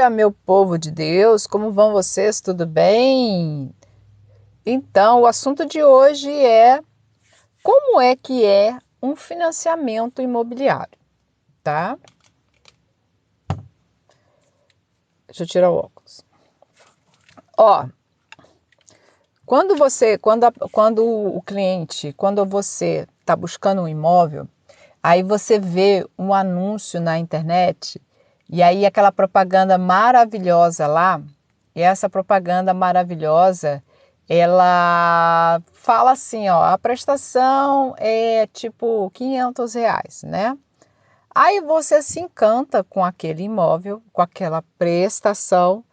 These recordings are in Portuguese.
dia, meu povo de Deus, como vão vocês? Tudo bem? Então, o assunto de hoje é como é que é um financiamento imobiliário, tá? Deixa eu tirar o óculos. Ó, quando você está buscando um imóvel, aí você vê um anúncio na internet e aí aquela propaganda maravilhosa lá, e essa propaganda maravilhosa, ela fala assim, ó, a prestação é tipo R$ 500, né? Aí você se encanta com aquele imóvel, com aquela prestação,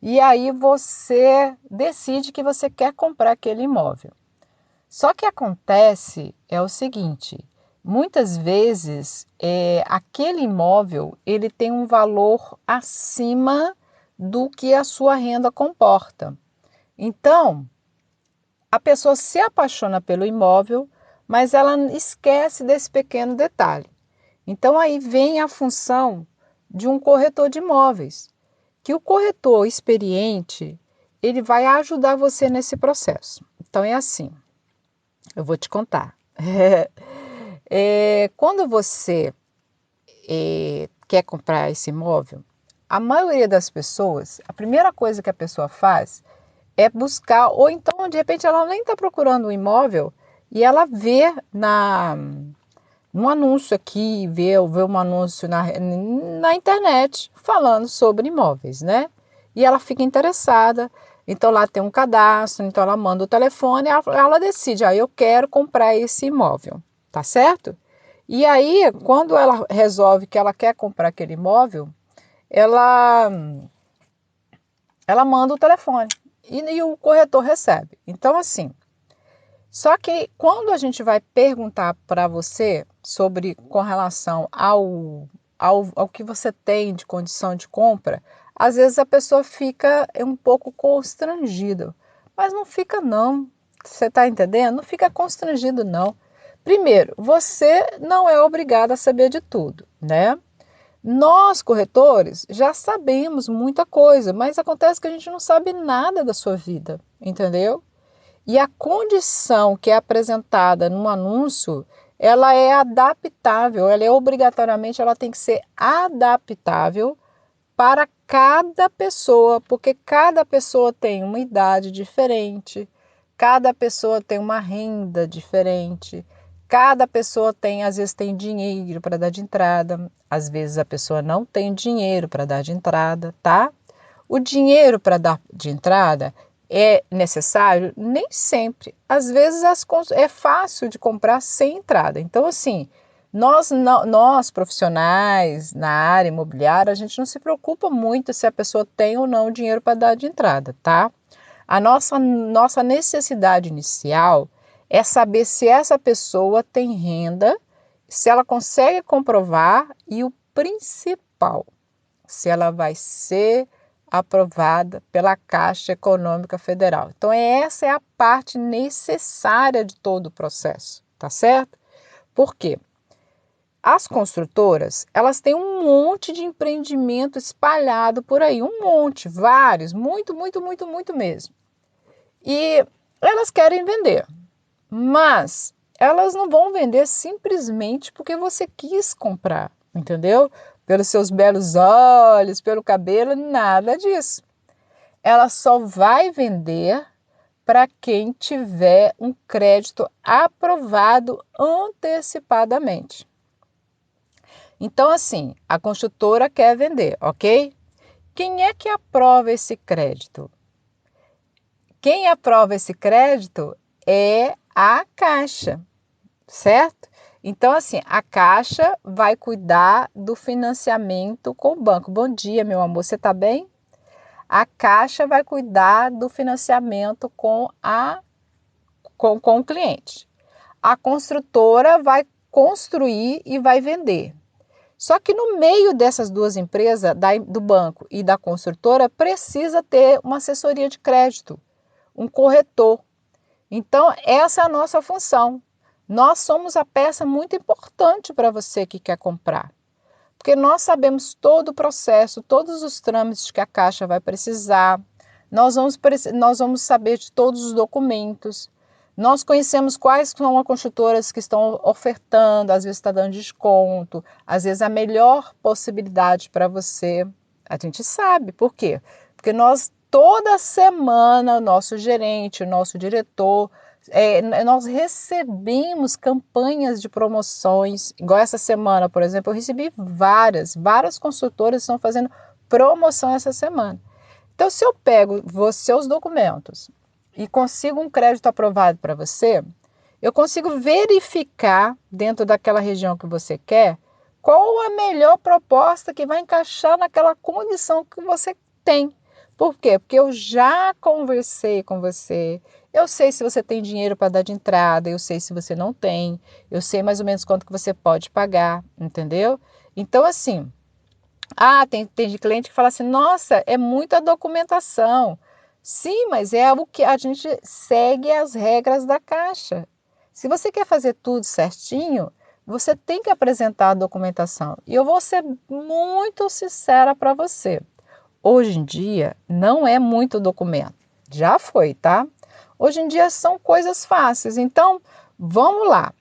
e aí você decide que você quer comprar aquele imóvel. Só que acontece é o seguinte, muitas vezes aquele imóvel ele tem um valor acima do que a sua renda comporta. Então, a pessoa se apaixona pelo imóvel, mas ela esquece desse pequeno detalhe. Então aí vem a função de um corretor de imóveis, que o corretor experiente, ele vai ajudar você nesse processo. Então é assim, eu vou te contar. Quando você quer comprar esse imóvel, a maioria das pessoas, a primeira coisa que a pessoa faz é buscar, ou então de repente ela nem está procurando um imóvel e ela vê no anúncio aqui, vê um anúncio na internet falando sobre imóveis, né? E ela fica interessada, então lá tem um cadastro, então ela manda o telefone, ela decide, eu quero comprar esse imóvel, tá certo? E aí, quando ela resolve que ela quer comprar aquele imóvel, ela, ela manda o telefone e o corretor recebe. Então, assim, só que quando a gente vai perguntar para você sobre com relação ao que você tem de condição de compra, às vezes a pessoa fica um pouco constrangida. Mas não fica não. Você está entendendo? Não fica constrangido não. Primeiro, você não é obrigado a saber de tudo, né? Nós, corretores, já sabemos muita coisa, mas acontece que a gente não sabe nada da sua vida, entendeu? E a condição que é apresentada no anúncio, ela é adaptável, ela é obrigatoriamente, ela tem que ser adaptável para cada pessoa, porque cada pessoa tem uma idade diferente, cada pessoa tem uma renda diferente, cada pessoa tem, às vezes tem dinheiro para dar de entrada, às vezes a pessoa não tem dinheiro para dar de entrada, tá? O dinheiro para dar de entrada é necessário? Nem sempre. Às vezes é fácil de comprar sem entrada. Então, assim, nós profissionais na área imobiliária, a gente não se preocupa muito se a pessoa tem ou não dinheiro para dar de entrada, tá? A nossa necessidade inicial é saber se essa pessoa tem renda, se ela consegue comprovar e o principal, se ela vai ser aprovada pela Caixa Econômica Federal. Então, essa é a parte necessária de todo o processo, tá certo? Por quê? As construtoras, elas têm um monte de empreendimento espalhado por aí, um monte, vários, muito, muito, muito, muito mesmo. E elas querem vender, mas elas não vão vender simplesmente porque você quis comprar, entendeu? Pelos seus belos olhos, pelo cabelo, nada disso. Ela só vai vender para quem tiver um crédito aprovado antecipadamente. Então, assim, a construtora quer vender, ok? Quem é que aprova esse crédito? Quem aprova esse crédito é a Caixa, certo? Então, assim, a Caixa vai cuidar do financiamento com o banco. Bom dia, meu amor, você está bem? A Caixa vai cuidar do financiamento com o cliente. A construtora vai construir e vai vender. Só que no meio dessas duas empresas, do banco e da construtora, precisa ter uma assessoria de crédito, um corretor. Então, essa é a nossa função. Nós somos a peça muito importante para você que quer comprar. Porque nós sabemos todo o processo, todos os trâmites que a Caixa vai precisar, nós vamos saber de todos os documentos, nós conhecemos quais são as construtoras que estão ofertando, às vezes está dando desconto, às vezes a melhor possibilidade para você. A gente sabe, por quê? Porque nós, toda semana, o nosso gerente, o nosso diretor, nós recebemos campanhas de promoções, igual essa semana, por exemplo, eu recebi várias consultoras estão fazendo promoção essa semana. Então, se eu pego os seus documentos e consigo um crédito aprovado para você, eu consigo verificar dentro daquela região que você quer qual a melhor proposta que vai encaixar naquela condição que você tem. Por quê? Porque eu já conversei com você, eu sei se você tem dinheiro para dar de entrada, eu sei se você não tem, eu sei mais ou menos quanto que você pode pagar, entendeu? Então, assim, tem de cliente que fala assim, nossa, é muita documentação. Sim, mas é o que a gente segue as regras da Caixa. Se você quer fazer tudo certinho, você tem que apresentar a documentação. E eu vou ser muito sincera para você. Hoje em dia não é muito documento. Já foi, tá? Hoje em dia são coisas fáceis. Então, vamos lá.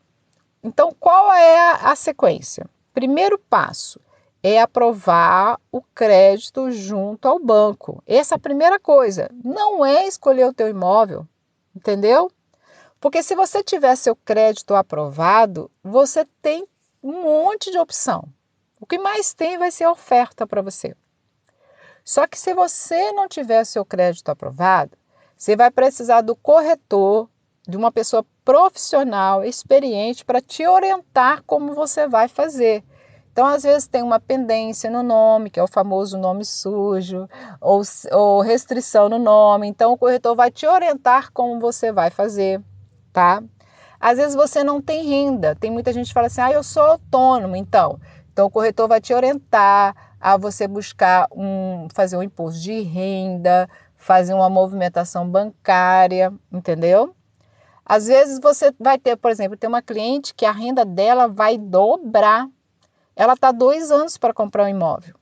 Então, qual é a sequência? Primeiro passo é aprovar o crédito junto ao banco. Essa é a primeira coisa. Não é escolher o teu imóvel, entendeu? Porque se você tiver seu crédito aprovado, você tem um monte de opção. O que mais tem vai ser oferta para você. Só que se você não tiver seu crédito aprovado, você vai precisar do corretor, de uma pessoa profissional, experiente, para te orientar como você vai fazer. Então, às vezes, tem uma pendência no nome, que é o famoso nome sujo, ou restrição no nome. Então, o corretor vai te orientar como você vai fazer, tá? Às vezes, você não tem renda. Tem muita gente que fala assim, eu sou autônomo, então o corretor vai te orientar a você fazer um imposto de renda, fazer uma movimentação bancária, entendeu? Às vezes você vai ter, por exemplo, tem uma cliente que a renda dela vai dobrar. Ela está 2 anos para comprar um imóvel.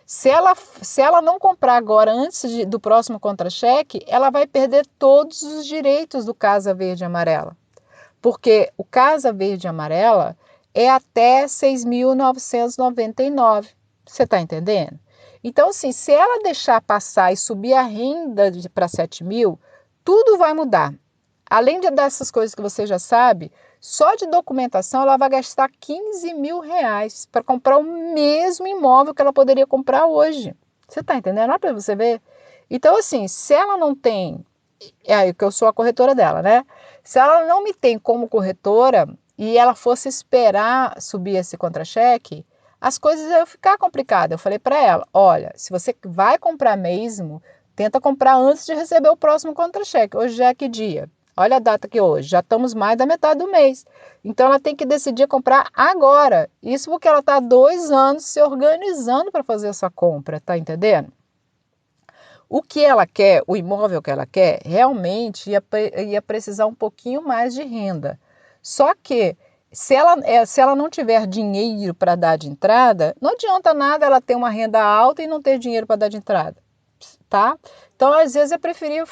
Se ela não comprar agora, antes do próximo contra-cheque, ela vai perder todos os direitos do Casa Verde e Amarela. Porque o Casa Verde e Amarela é até 6.999. Você está entendendo? Então, assim, se ela deixar passar e subir a renda para 7 mil, tudo vai mudar. Além dessas coisas que você já sabe, só de documentação ela vai gastar 15 mil reais para comprar o mesmo imóvel que ela poderia comprar hoje. Você está entendendo? Olha para você ver. Então, assim, se ela não tem, que eu sou a corretora dela, né? Se ela não me tem como corretora e ela fosse esperar subir esse contra-cheque, as coisas iam ficar complicadas. Eu falei para ela, olha, se você vai comprar mesmo, tenta comprar antes de receber o próximo contra-cheque. Hoje já é que dia? Olha a data aqui hoje, já estamos mais da metade do mês. Então ela tem que decidir comprar agora. Isso porque ela está há 2 anos se organizando para fazer essa compra, tá entendendo? O que ela quer, o imóvel que ela quer, realmente ia precisar um pouquinho mais de renda. Só que se ela não tiver dinheiro para dar de entrada, não adianta nada ela ter uma renda alta e não ter dinheiro para dar de entrada, tá? Então, às vezes, é preferível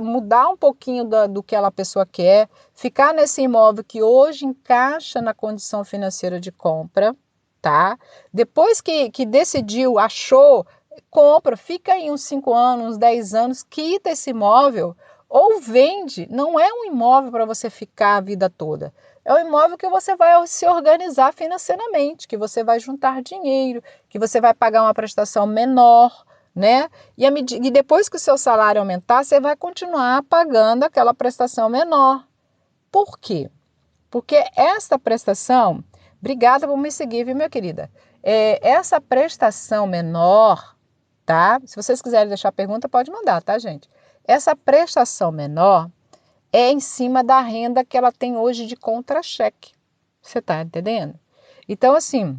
mudar um pouquinho do que a pessoa quer, ficar nesse imóvel que hoje encaixa na condição financeira de compra, tá? Depois que decidiu, achou, compra, fica aí uns 5 anos, uns 10 anos, quita esse imóvel ou vende. Não é um imóvel para você ficar a vida toda. É um imóvel que você vai se organizar financeiramente, que você vai juntar dinheiro, que você vai pagar uma prestação menor, né? E depois que o seu salário aumentar, você vai continuar pagando aquela prestação menor. Por quê? Porque esta prestação, obrigada por me seguir, viu, minha querida? Essa prestação menor, tá? Se vocês quiserem deixar pergunta, pode mandar, tá, gente? Essa prestação menor é em cima da renda que ela tem hoje de contra-cheque. Você tá entendendo? Então, assim,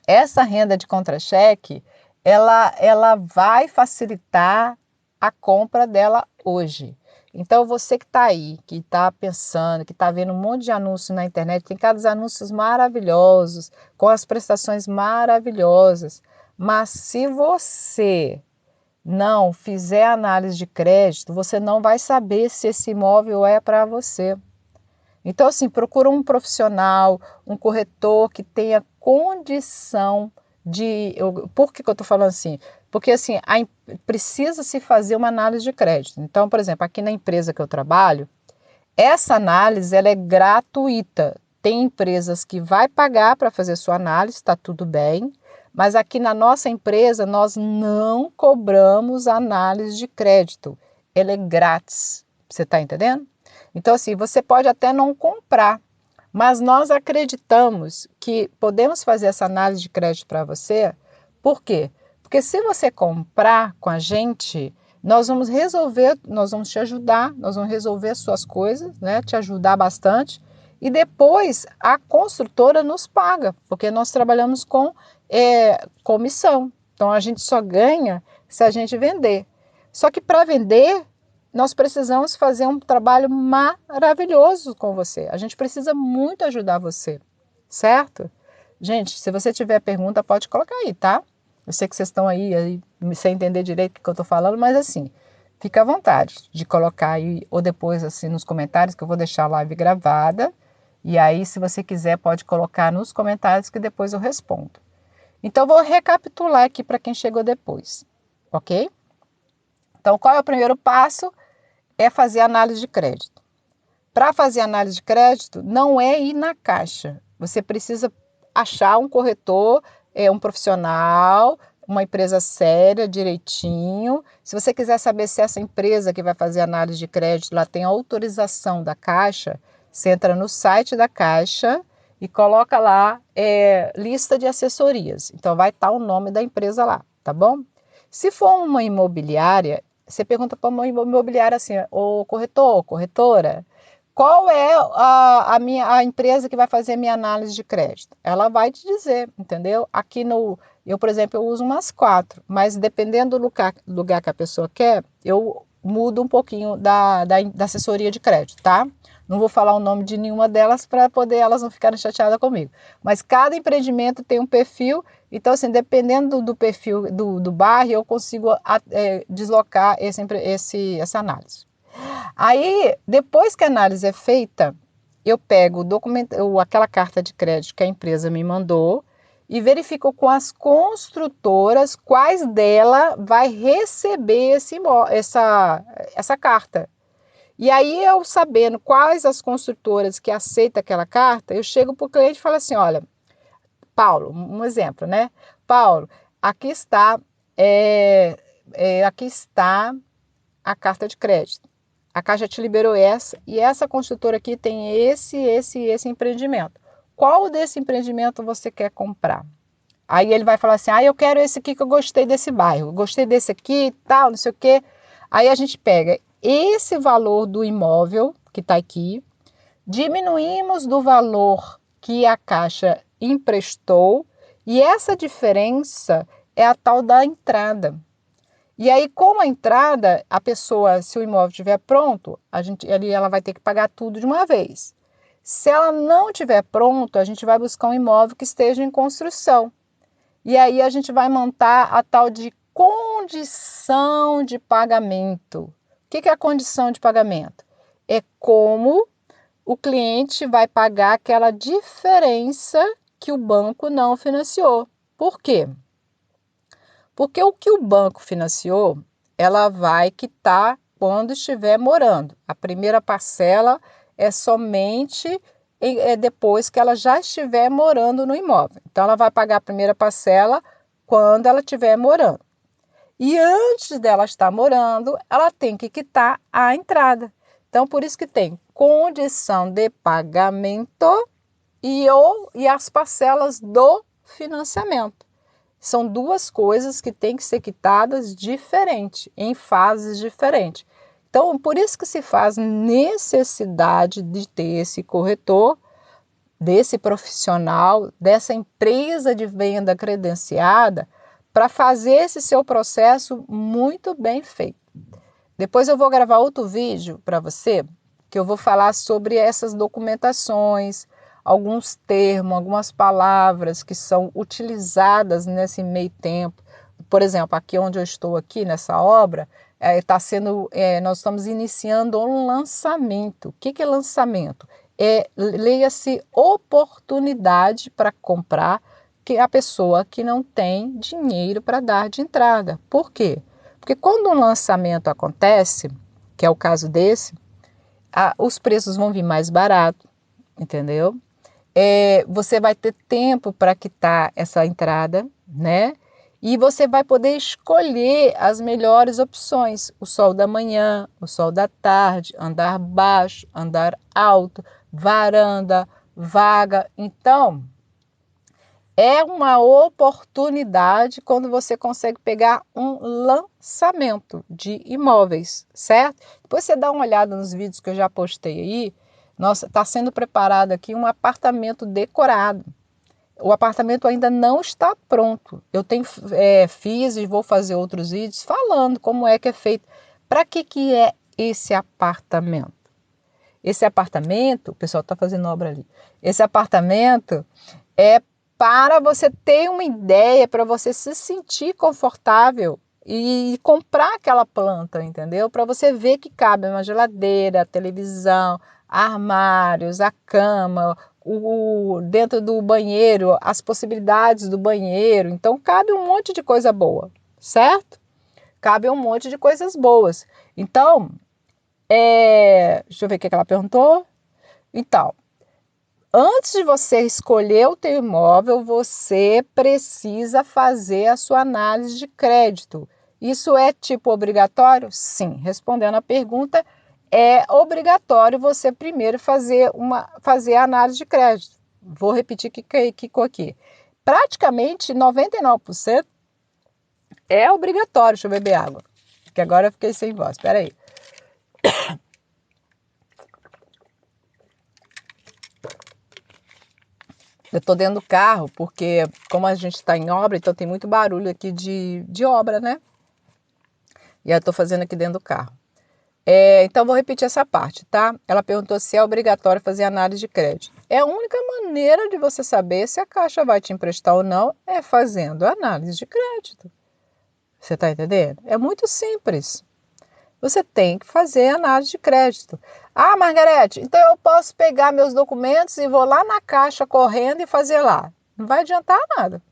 essa renda de contra-cheque, ela vai facilitar a compra dela hoje. Então, você que está aí, que está pensando, que está vendo um monte de anúncios na internet, tem cada anúncios maravilhosos, com as prestações maravilhosas, mas se você não fizer análise de crédito, você não vai saber se esse imóvel é para você. Então, assim, procura um profissional, um corretor que tenha condição de... Por que eu estou falando assim? Porque, assim, precisa se fazer uma análise de crédito. Então, por exemplo, aqui na empresa que eu trabalho, essa análise ela é gratuita. Tem empresas que vai pagar para fazer sua análise, está tudo bem. Mas aqui na nossa empresa, nós não cobramos análise de crédito. Ela é grátis. Você está entendendo? Então, assim, você pode até não comprar, mas nós acreditamos que podemos fazer essa análise de crédito para você. Por quê? Porque se você comprar com a gente, nós vamos resolver, nós vamos te ajudar, nós vamos resolver as suas coisas, né? Te ajudar bastante. E depois a construtora nos paga, porque nós trabalhamos com comissão. Então a gente só ganha se a gente vender. Só que para vender, nós precisamos fazer um trabalho maravilhoso com você. A gente precisa muito ajudar você, certo? Gente, se você tiver pergunta, pode colocar aí, tá? Eu sei que vocês estão aí sem entender direito o que eu estou falando, mas assim, fica à vontade de colocar aí, ou depois assim nos comentários, que eu vou deixar a live gravada. E aí, se você quiser, pode colocar nos comentários que depois eu respondo. Então, vou recapitular aqui para quem chegou depois, ok? Então, qual é o primeiro passo? É fazer análise de crédito. Para fazer análise de crédito, não é ir na Caixa. Você precisa achar um corretor, um profissional, uma empresa séria, direitinho. Se você quiser saber se essa empresa que vai fazer análise de crédito ela tem autorização da Caixa, você entra no site da Caixa e coloca lá lista de assessorias. Então vai estar o nome da empresa lá, tá bom? Se for uma imobiliária, você pergunta para uma imobiliária assim, ô corretor, corretora, qual é a empresa que vai fazer a minha análise de crédito? Ela vai te dizer, entendeu? Eu, por exemplo, eu uso umas 4, mas dependendo do lugar que a pessoa quer, eu mudo um pouquinho da assessoria de crédito, tá? Não vou falar o nome de nenhuma delas para poder elas não ficarem chateadas comigo. Mas cada empreendimento tem um perfil, então assim, dependendo do perfil do bairro, eu consigo deslocar essa análise. Aí, depois que a análise é feita, eu pego o documento, aquela carta de crédito que a empresa me mandou e verifico com as construtoras quais dela vai receber essa carta. E aí, eu sabendo quais as construtoras que aceitam aquela carta, eu chego para o cliente e falo assim, olha, Paulo, um exemplo, né? Paulo, aqui está a carta de crédito. A Caixa te liberou essa e essa construtora aqui tem esse empreendimento. Qual desse empreendimento você quer comprar? Aí ele vai falar assim, eu quero esse aqui que eu gostei desse bairro, gostei desse aqui, tal, não sei o quê. Aí a gente pega esse valor do imóvel que está aqui, diminuímos do valor que a Caixa emprestou e essa diferença é a tal da entrada. E aí, como a entrada, a pessoa, se o imóvel estiver pronto, ela vai ter que pagar tudo de uma vez. Se ela não estiver pronto, a gente vai buscar um imóvel que esteja em construção. E aí a gente vai montar a tal de condição de pagamento. O que é a condição de pagamento? É como o cliente vai pagar aquela diferença que o banco não financiou. Por quê? Porque o que o banco financiou, ela vai quitar quando estiver morando. A primeira parcela é somente depois que ela já estiver morando no imóvel. Então, ela vai pagar a primeira parcela quando ela estiver morando. E antes dela estar morando, ela tem que quitar a entrada. Então, por isso que tem condição de pagamento e as parcelas do financiamento. São duas coisas que têm que ser quitadas diferente, em fases diferentes. Então, por isso que se faz necessidade de ter esse corretor, desse profissional, dessa empresa de venda credenciada, para fazer esse seu processo muito bem feito. Depois eu vou gravar outro vídeo para você, que eu vou falar sobre essas documentações, alguns termos, algumas palavras que são utilizadas nesse meio tempo. Por exemplo, aqui onde eu estou aqui nessa obra, nós estamos iniciando um lançamento. O que é lançamento? Leia-se oportunidade para comprar que a pessoa que não tem dinheiro para dar de entrada. Por quê? Porque quando um lançamento acontece, que é o caso desse, os preços vão vir mais barato, entendeu? Você vai ter tempo para quitar essa entrada, né? E você vai poder escolher as melhores opções: o sol da manhã, o sol da tarde, andar baixo, andar alto, varanda, vaga. Então, é uma oportunidade quando você consegue pegar um lançamento de imóveis, certo? Depois você dá uma olhada nos vídeos que eu já postei aí. Nossa, está sendo preparado aqui um apartamento decorado. O apartamento ainda não está pronto. Eu fiz e vou fazer outros vídeos falando como é que é feito. Para que é esse apartamento? Esse apartamento, o pessoal está fazendo obra ali. Esse apartamento é para você ter uma ideia, para você se sentir confortável e comprar aquela planta, entendeu? Para você ver que cabe uma geladeira, a televisão, armários, a cama, dentro do banheiro, as possibilidades do banheiro. Então, cabe um monte de coisa boa, certo? Cabe um monte de coisas boas. Então, deixa eu ver o que ela perguntou. Então, antes de você escolher o teu imóvel, você precisa fazer a sua análise de crédito. Isso é tipo obrigatório? Sim. Respondendo a pergunta, é obrigatório você primeiro fazer a análise de crédito. Vou repetir o que ficou aqui. Praticamente 99% é obrigatório. Deixa eu beber água, porque agora eu fiquei sem voz. Espera aí. Eu estou dentro do carro porque, como a gente está em obra, então tem muito barulho aqui de obra, né? E eu estou fazendo aqui dentro do carro. Então, vou repetir essa parte, tá? Ela perguntou se é obrigatório fazer análise de crédito. A única maneira de você saber se a Caixa vai te emprestar ou não é fazendo análise de crédito. Você está entendendo? É muito simples. Você tem que fazer análise de crédito. Ah, Margarete, então eu posso pegar meus documentos e vou lá na Caixa correndo e fazer lá. Não vai adiantar nada.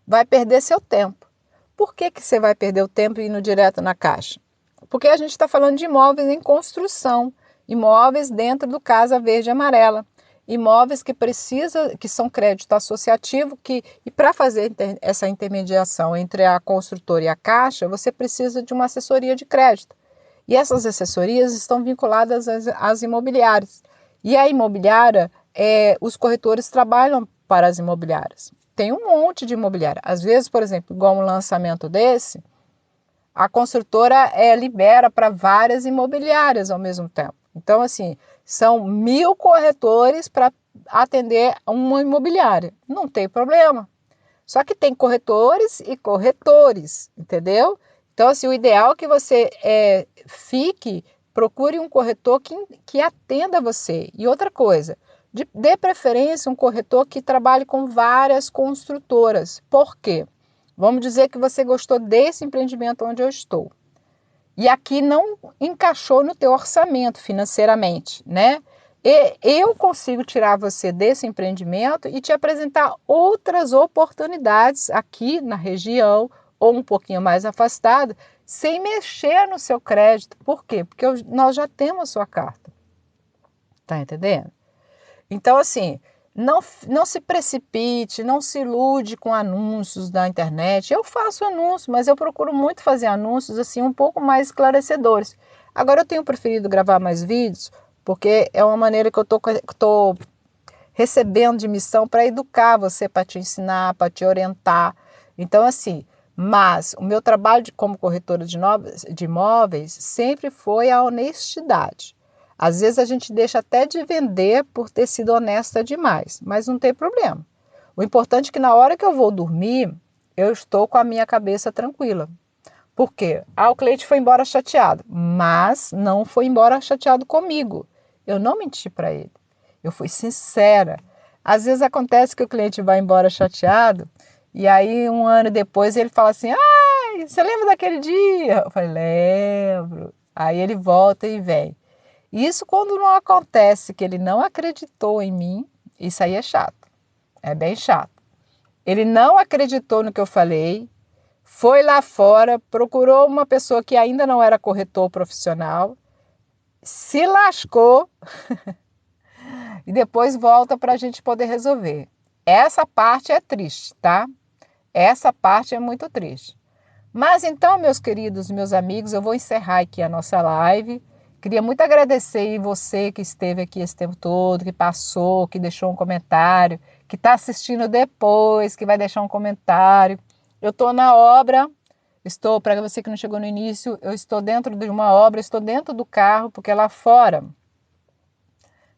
Vai perder seu tempo. Por que você vai perder o tempo indo direto na Caixa? Porque a gente está falando de imóveis em construção, imóveis dentro do Casa Verde e Amarela, imóveis que são crédito associativo, e para fazer essa intermediação entre a construtora e a Caixa, você precisa de uma assessoria de crédito. E essas assessorias estão vinculadas às imobiliárias. E a imobiliária, os corretores trabalham para as imobiliárias. Tem um monte de imobiliária. Às vezes, por exemplo, igual um lançamento desse, a construtora libera para várias imobiliárias ao mesmo tempo. Então, assim, são 1.000 corretores para atender uma imobiliária. Não tem problema. Só que tem corretores e corretores, entendeu? Então, assim, o ideal é que você procure um corretor que atenda você. E outra coisa, dê preferência a um corretor que trabalhe com várias construtoras. Por quê? Vamos dizer que você gostou desse empreendimento onde eu estou. E aqui não encaixou no teu orçamento financeiramente, né? E eu consigo tirar você desse empreendimento e te apresentar outras oportunidades aqui na região ou um pouquinho mais afastado, sem mexer no seu crédito. Por quê? Porque nós já temos a sua carta. Tá entendendo? Então, assim, não se precipite, não se ilude com anúncios da internet. Eu faço anúncios, mas eu procuro muito fazer anúncios assim um pouco mais esclarecedores. Agora eu tenho preferido gravar mais vídeos, porque é uma maneira que eu estou recebendo de missão para educar você, para te ensinar, para te orientar. Então, assim, mas o meu trabalho como corretora de imóveis sempre foi a honestidade. Às vezes a gente deixa até de vender por ter sido honesta demais, mas não tem problema. O importante é que na hora que eu vou dormir, eu estou com a minha cabeça tranquila. Por quê? O cliente foi embora chateado, mas não foi embora chateado comigo. Eu não menti para ele. Eu fui sincera. Às vezes acontece que o cliente vai embora chateado e aí um ano depois ele fala assim: "Ai, você lembra daquele dia?" Eu falei: "Lembro." Aí ele volta e vem. Isso quando não acontece que ele não acreditou em mim, isso aí é chato. É bem chato. Ele não acreditou no que eu falei, foi lá fora, procurou uma pessoa que ainda não era corretor profissional, se lascou e depois volta para a gente poder resolver. Essa parte é triste, tá? Essa parte é muito triste. Mas então, meus queridos, meus amigos, eu vou encerrar aqui a nossa live. Queria muito agradecer você que esteve aqui esse tempo todo, que passou, que deixou um comentário, que está assistindo depois, que vai deixar um comentário. Eu estou na obra, para você que não chegou no início, eu estou dentro de uma obra, estou dentro do carro, porque lá fora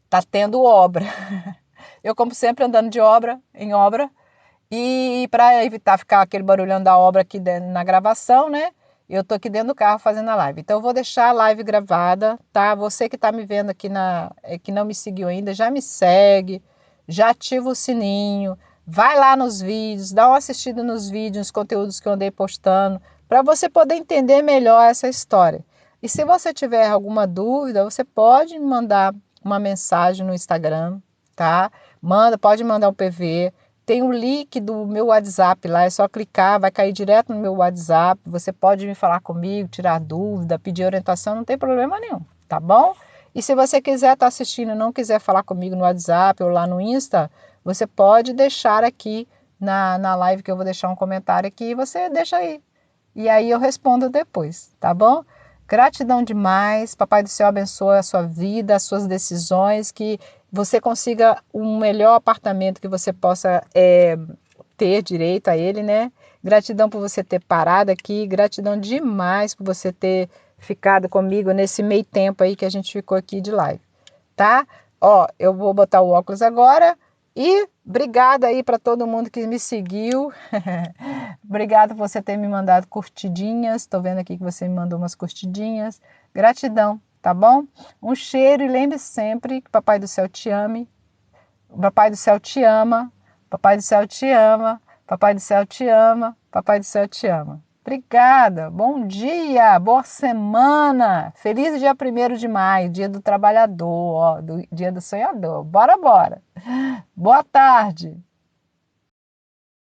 está tendo obra. Eu, como sempre, andando de obra em obra, e para evitar ficar aquele barulhão da obra aqui na gravação, né? Eu tô aqui dentro do carro fazendo a live. Então eu vou deixar a live gravada, tá? Você que tá me vendo aqui que não me seguiu ainda, já me segue, já ativa o sininho, vai lá nos vídeos, dá uma assistida nos vídeos, nos conteúdos que eu andei postando, para você poder entender melhor essa história. E se você tiver alguma dúvida, você pode me mandar uma mensagem no Instagram, tá? Pode mandar um PV. Tem um link do meu WhatsApp lá, é só clicar, vai cair direto no meu WhatsApp. Você pode me falar comigo, tirar dúvida, pedir orientação, não tem problema nenhum, tá bom? E se você quiser estar assistindo e não quiser falar comigo no WhatsApp ou lá no Insta, você pode deixar aqui na live que eu vou deixar um comentário aqui e você deixa aí. E aí eu respondo depois, tá bom? Gratidão demais. Papai do céu abençoe a sua vida, as suas decisões, que você consiga um melhor apartamento que você possa ter direito a ele, né? Gratidão por você ter parado aqui, gratidão demais por você ter ficado comigo nesse meio tempo aí que a gente ficou aqui de live, tá? Ó, eu vou botar o óculos agora e obrigada aí para todo mundo que me seguiu. Obrigada por você ter me mandado curtidinhas. Estou vendo aqui que você me mandou umas curtidinhas. Gratidão, tá bom? Um cheiro e lembre sempre que Papai do Céu te ame. Papai do Céu te ama. Papai do Céu te ama. Papai do Céu te ama. Papai do Céu te ama. Obrigada. Bom dia. Boa semana. Feliz dia 1º de maio, dia do trabalhador, ó, dia do sonhador. Bora, bora. Boa tarde.